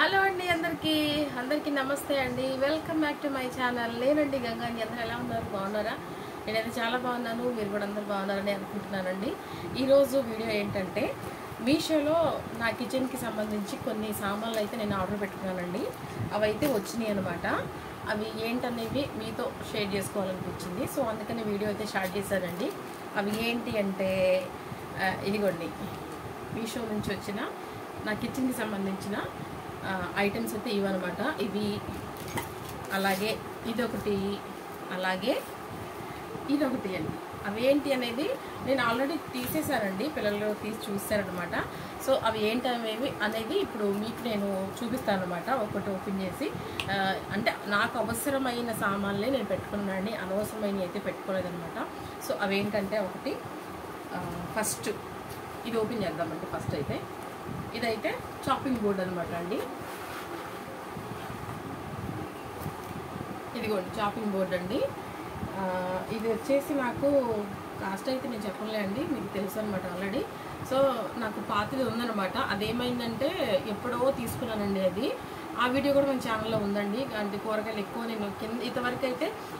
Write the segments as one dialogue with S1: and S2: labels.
S1: Hello అండి, అందరికీ నమస్తే అండి. Welcome back to my channel. నేనండి గంగా. అందరూ ఎలా ఉన్నారు? బాగున్నారా? నేనైతే చాలా బాగున్నాను. మీరు కూడా అందరూ బాగున్నారని అనుకుంటున్నానండి. ఈరోజు వీడియో ఏంటంటే, మీషోలో నా కిచెన్కి సంబంధించి కొన్ని సామాన్లు అయితే నేను ఆర్డర్ పెట్టుకున్నానండి. అవి అయితే వచ్చినాయి అనమాట. అవి ఏంటనేవి మీతో షేర్ చేసుకోవాలనిపించింది. సో అందుకని వీడియో అయితే స్టార్ట్ చేశానండి. అవి ఏంటి అంటే, ఇదిగోండి, మీషో నుంచి వచ్చిన నా కిచెన్కి సంబంధించిన ఐటమ్స్ అయితే ఇవన్నమాట. ఇవి అలాగే ఇదొకటి, అలాగే ఇదొకటి అండి. అవి ఏంటి అనేది నేను ఆల్రెడీ తీసేసానండి, పిల్లలు తీసి చూస్తారనమాట. సో అవి ఏంటి అనేది ఇప్పుడు మీకు నేను చూపిస్తాను అనమాట. ఒకటి ఓపెన్ చేసి, అంటే నాకు అవసరమైన సామాన్లే నేను పెట్టుకున్నానండి, అనవసరమైన అయితే పెట్టుకోలేదనమాట. సో అవేంటంటే, ఒకటి ఫస్ట్ ఇది ఓపెన్ చేద్దామండి. ఫస్ట్ అయితే ఇదైతే చాపింగ్ బోర్డ్ అనమాట అండి. ఇదిగోండి చాపింగ్ బోర్డ్ అండి. ఇది వచ్చేసి నాకు కాస్ట్ అయితే నేను చెప్పలే అండి, మీకు తెలుసు అనమాట ఆల్రెడీ. సో నాకు పాతది ఉందనమాట. అదేమైందంటే ఎప్పుడో తీసుకున్నానండి అది. ఆ వీడియో కూడా మన ఛానల్లో ఉందండి. అంటే కూరగాయలు ఎక్కువ నేను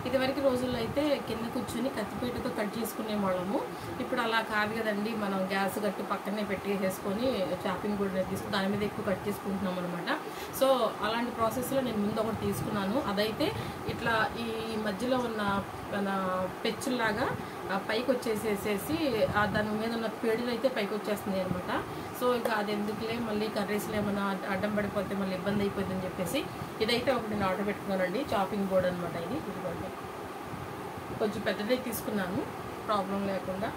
S1: ఇదివరకు రోజుల్లో అయితే కింద కూర్చొని కత్తిపీటతో కట్ చేసుకునే వాళ్ళము. ఇప్పుడు అలా కాదు కదండి, మనం గ్యాస్ కట్టి పక్కనే పెట్టేసుకొని చాపింగ్ బోర్డ్ తీసుకుని దాని మీద ఎక్కువ కట్ చేసుకుంటున్నాం అనమాట. సో అలాంటి ప్రాసెస్లో నేను ముందు ఒకటి తీసుకున్నాను. అదైతే ఇట్లా ఈ మధ్యలో ఉన్న మన పెచ్చులాగా పైకి వచ్చేసేసి దాని మీద ఉన్న పేడలు అయితే పైకి వచ్చేస్తుంది అనమాట. సో ఇక అది ఎందుకులే, మళ్ళీ కర్రీస్లో ఏమైనా అడ్డం పడిపోతే మళ్ళీ ఇబ్బంది అయిపోతుందని చెప్పేసి ఇదైతే ఒకటి నేను ఆర్డర్ పెట్టుకున్నానండి. చాపింగ్ బోర్డ్ అనమాట. ఇదిగోండి, కొంచెం పెద్దదే తీసుకున్నాను ప్రాబ్లం లేకుండా.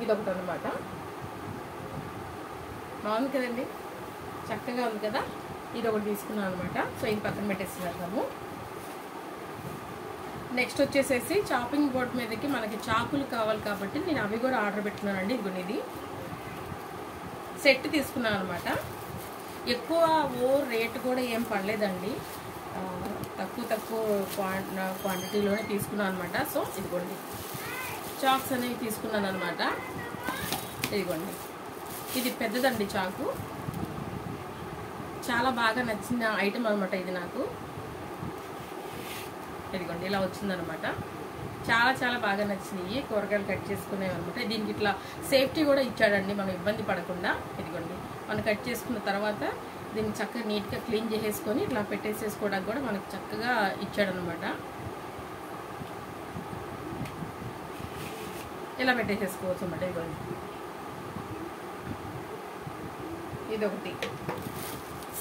S1: ఇదొకటి అనమాట. బాగుంది కదండి, చక్కగా ఉంది కదా. ఇది ఒకటి తీసుకున్నాను అనమాట. సో ఇది పక్కన పెట్టేస్తున్నాము. నెక్స్ట్ వచ్చేసేసి చాపింగ్ బోర్డ్ మీదకి మనకి చాకులు కావాలి కాబట్టి నేను అవి కూడా ఆర్డర్ పెట్టుకున్నానండి. ఇదిగోండి, ఇది సెట్ తీసుకున్నాను అనమాట. ఎక్కువ రేటు కూడా ఏం పడలేదండి, తక్కువ క్వాంటిటీలోనే తీసుకున్నాను అనమాట. సో ఇదిగోండి చాక్స్ అనేవి తీసుకున్నాను అనమాట. ఇదిగోండి, ఇది పెద్దదండి చాకు. చాలా బాగా నచ్చిన ఐటమ్ అనమాట ఇది నాకు. ఇదిగోండి ఇలా వచ్చిందనమాట. చాలా బాగా నచ్చినాయి. కూరగాయలు కట్ చేసుకునేవి అనమాట. దీనికి ఇట్లా సేఫ్టీ కూడా ఇచ్చాడండి, మనం ఇబ్బంది పడకుండా. ఇదిగోండి, మనం కట్ చేసుకున్న తర్వాత దీన్ని చక్కగా నీట్గా క్లీన్ చేసేసుకొని ఇట్లా పెట్టేసేసుకోవడానికి కూడా మనకు చక్కగా ఇచ్చాడనమాట. ఇలా పెట్టేసేసుకోవచ్చు అనమాట. ఇదిగోండి, ఇదొకటి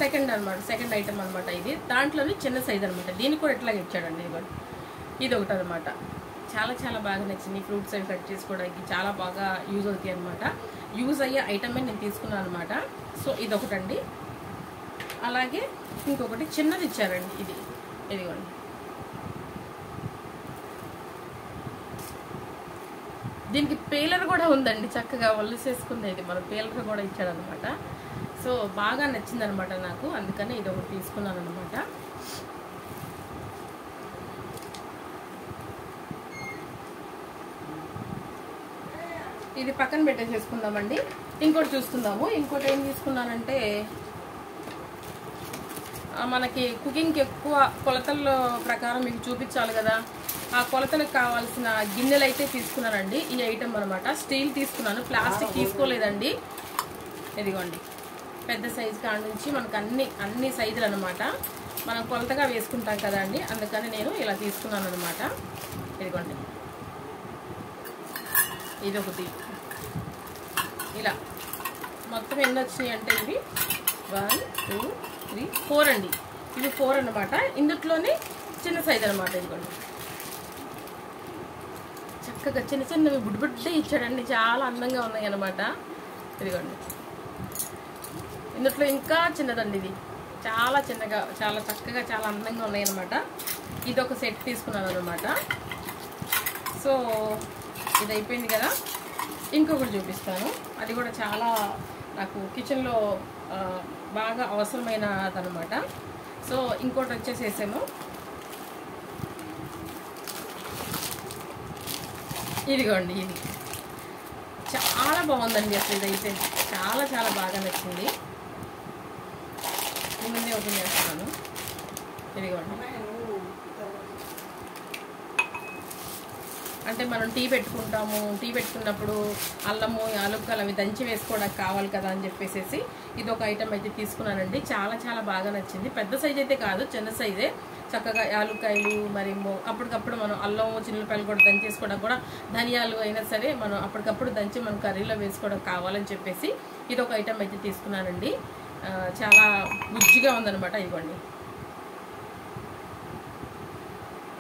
S1: సెకండ్ ఐటమ్ అనమాట. ఇది దాంట్లోనే చిన్న సైజ్ అనమాట. దీనికి కూడా ఇట్లాగే ఇచ్చాడండి. ఇదిగోండి, ఇదొకటి అనమాట. చాలా బాగా నచ్చింది. ఫ్రూట్స్ అవి కట్ చేసుకోవడానికి చాలా బాగా యూజ్ అవుతాయి అనమాట. యూజ్ అయ్యే ఐటమే నేను తీసుకున్నాను అనమాట. సో ఇదొకటండి. అలాగే ఇంకొకటి చిన్నది ఇచ్చారండి. ఇదిగోండి, దీనికి పేలర్ కూడా ఉందండి. చక్కగా ఒలిసేసుకుంది. ఇది మన పేలర్ కూడా ఇచ్చాడనమాట. సో బాగా నచ్చింది అనమాట నాకు, అందుకని ఇది ఒకటి తీసుకున్నాను అనమాట. ఇది పక్కన పెట్టేసేసుకుందామండి. ఇంకోటి చూసుకుందాము. ఇంకోటి ఏం తీసుకున్నానంటే, మనకి కుకింగ్కి ఎక్కువ కొలతల ప్రకారం మీకు చూపించాలి కదా, ఆ కొలతలకు కావాల్సిన గిన్నెలు అయితే తీసుకున్నానండి. ఈ ఐటమ్ అనమాట. స్టీల్ తీసుకున్నాను, ప్లాస్టిక్ తీసుకోలేదండి. ఇదిగోండి, పెద్ద సైజు కాడ నుంచి మనకు అన్ని సైజులు అనమాట. మనం కొలతగా వేసుకుంటాం కదా అండి, అందుకని నేను ఇలా తీసుకున్నాను అనమాట. ఇదిగోండి, ఇదొకటి. ఇలా మొత్తం ఎన్ని వచ్చినాయి అంటే, ఇవి 1 2 3 4 అండి. ఇవి 4 అనమాట. ఇందులోనే చిన్న సైజు అనమాట. ఇదిగోండి, చక్కగా చిన్నవి బుడ్డే ఇచ్చాడండి. చాలా అందంగా ఉన్నాయి అనమాట. ఇదిగోండి, ఇందులో ఇంకా చిన్నదండి. ఇది చాలా చిన్నగా, చాలా చక్కగా, చాలా అందంగా ఉన్నాయి అనమాట. ఇది ఒక సెట్ తీసుకున్నాను అనమాట. సో ఇది అయిపోయింది కదా. ఇంకొకటి చూపిస్తాను. అది కూడా చాలా నాకు కిచెన్లో బాగా అవసరమైనదనమాట. సో ఇంకోటి వచ్చేసేసాము. ఇదిగోండి, ఇది చాలా బాగుందండి. అసలు ఇదైతే చాలా బాగా నచ్చింది. ముందే ఓపెన్ చేస్తున్నాను. ఇదిగోండి. అంటే మనం టీ పెట్టుకుంటాము, టీ పెట్టుకున్నప్పుడు అల్లము యాలుక్కలు అవి దంచి వేసుకోవడానికి కావాలి కదా అని చెప్పేసి ఇది ఒక ఐటమ్ అయితే తీసుకున్నానండి. చాలా చాలా బాగా నచ్చింది. పెద్ద సైజ్ అయితే కాదు, చిన్న సైజే. చక్కగా యాలుక్కాయలు మరి అప్పటికప్పుడు మనం అల్లం చిన్నపాయలు కూడా దంచేసుకోవడానికి కూడా, ధనియాలు అయినా సరే మనం అప్పటికప్పుడు దంచి మనం కర్రీలో వేసుకోవడం కావాలని చెప్పేసి ఇది ఒక ఐటమ్ అయితే తీసుకున్నానండి. చాలా బుజ్జిగా ఉందన్నమాట. ఇవ్వండి,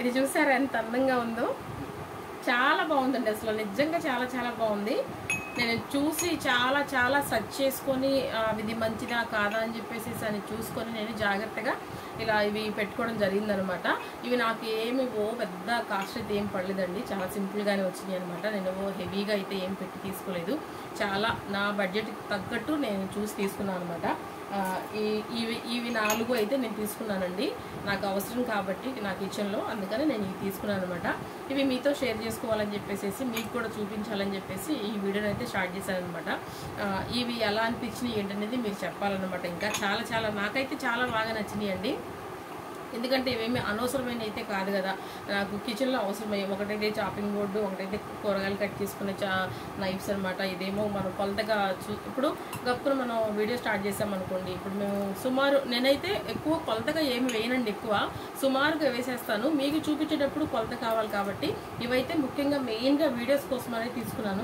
S1: ఇది చూసారా ఎంత అందంగా ఉందో. చాలా బాగుందండి, అసలు నిజంగా చాలా చాలా బాగుంది. నేను చూసి చాలా చాలా సెర్చ్ చేసుకొని ఇది మంచిదా కాదా అని చెప్పేసి అని చూసుకొని నేను జాగ్రత్తగా ఇలా ఇవి పెట్టుకోవడం జరిగిందనమాట. ఇవి నాకు ఏమి పెద్ద కాస్ట్ అయితే ఏం పడలేదండి, చాలా సింపుల్గానే వచ్చినాయి అనమాట. నేను హెవీగా అయితే ఏం పెట్టి తీసుకోలేదు, చాలా నా బడ్జెట్కి తగ్గట్టు నేను చూసి తీసుకున్నాను అనమాట. ఇవి 4 అయితే నేను తీసుకున్నానండి, నాకు అవసరం కాబట్టి నా కిచెన్లో, అందుకని నేను ఇవి తీసుకున్నాను అనమాట. ఇవి మీతో షేర్ చేసుకోవాలని చెప్పేసి మీకు కూడా చూపించాలని చెప్పేసి ఈ వీడియోని అయితే స్టార్ట్ చేశాను అనమాట. ఇవి ఎలా అనిపించినాయి ఏంటనేది మీరు చెప్పాలన్నమాట. ఇంకా చాలా చాలా నాకైతే చాలా బాగా నచ్చినాయి అండి. ఎందుకంటే ఇవేమి అనవసరమైన అయితే కాదు కదా, నాకు కిచెన్లో అవసరమయ్యే. ఒకటైతే చాపింగ్ బోర్డు, ఒకటైతే కూరగాయలు కట్ చేసుకునే నైఫ్స్ అనమాట. ఇదేమో మనం కొలతగా ఇప్పుడు గప్పున మనం వీడియో స్టార్ట్ చేసామనుకోండి, ఇప్పుడు మేము సుమారు నేనైతే ఎక్కువ కొలతగా ఏమి వేయనండి, ఎక్కువ సుమారుగా వేసేస్తాను. మీకు చూపించేటప్పుడు కొలత కావాలి కాబట్టి ఇవైతే ముఖ్యంగా మెయిన్గా వీడియోస్ కోసం అనేది తీసుకున్నాను.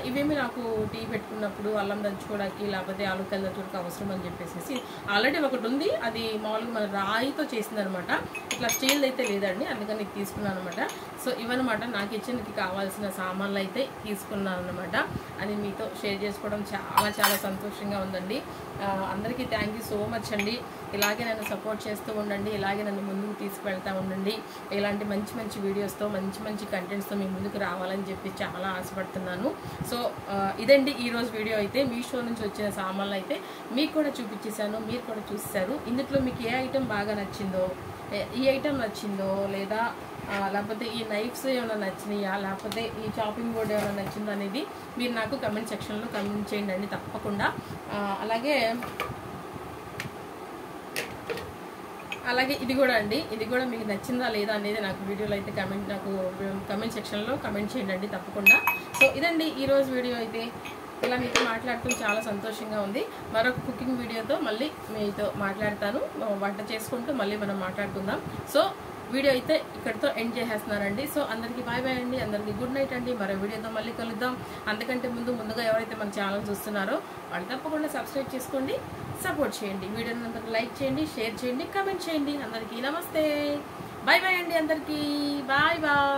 S1: ఇవేమి నాకు టీ పెట్టుకున్నప్పుడు అల్లం దంచుకోవడానికి లేకపోతే ఆలుకాయలు దంచుకోవడానికి అవసరం అని చెప్పేసి ఆల్రెడీ ఒకటి ఉంది, అది మామూలుగా మన రాయితో చేసిందనమాట. ఇట్లా స్టీల్ అయితే లేదండి, అందుకని ఇది తీసుకున్నాను అనమాట. సో ఇవన్నమాట నా కిచెన్కి కావాల్సిన సామాన్లు అయితే తీసుకున్నాను అనమాట. అది మీతో షేర్ చేసుకోవడం చాలా చాలా సంతోషంగా ఉందండి. అందరికీ థ్యాంక్ యూ సో మచ్ అండి. ఇలాగే నన్ను సపోర్ట్ చేస్తూ ఉండండి, ఇలాగే నన్ను ముందుకు తీసుకువెళ్తూ ఉండండి. ఇలాంటి మంచి మంచి వీడియోస్తో మంచి మంచి కంటెంట్స్తో మీ ముందుకు రావాలని చెప్పి చాలా ఆశపడుతున్నాను. సో ఇదండి ఈరోజు వీడియో అయితే. మీషో నుంచి వచ్చిన సామాన్లు అయితే మీకు కూడా చూపించేశాను, మీరు కూడా చూసేశారు. ఇందులో మీకు ఏ ఐటెం బాగా నచ్చిందో, ఈ ఐటెం నచ్చిందో, లేకపోతే ఈ నైఫ్స్ ఏమైనా నచ్చినాయా, లేకపోతే ఈ చాపింగ్ బోర్డ్ ఏమైనా నచ్చిందో అనేది మీరు నాకు కమెంట్ సెక్షన్లో కమెంట్ చేయండి అండి తప్పకుండా. అలాగే ఇది కూడా అండి, ఇది కూడా మీకు నచ్చిందా లేదా అనేది నాకు వీడియోలో అయితే కమెంట్ సెక్షన్లో కమెంట్ చేయండి తప్పకుండా. సో ఇదండి ఈరోజు వీడియో అయితే. ఇలా మీతో మాట్లాడుతూ చాలా సంతోషంగా ఉంది. మరొక కుకింగ్ వీడియోతో మళ్ళీ మీతో మాట్లాడతాను, వంట చేసుకుంటూ మళ్ళీ మనం మాట్లాడుకుందాం. సో వీడియో అయితే ఇక్కడితో ఎండ్ చేసేస్తున్నానండి. సో అందరికీ బాయ్ బాయ్ అండి, అందరికీ గుడ్ నైట్ అండి. మరో వీడియోతో మళ్ళీ కలుద్దాం. అంతకంటే ముందుగా ఎవరైతే మన ఛానల్ చూస్తున్నారో వాళ్ళు తప్పకుండా సబ్స్క్రైబ్ చేసుకోండి, సపోర్ట్ చేయండి. వీడియోని అందరికీ లైక్ చేయండి, షేర్ చేయండి, కమెంట్ చేయండి. అందరికీ నమస్తే, బాయ్ బాయ్ అండి, అందరికీ బాయ్ బాయ్.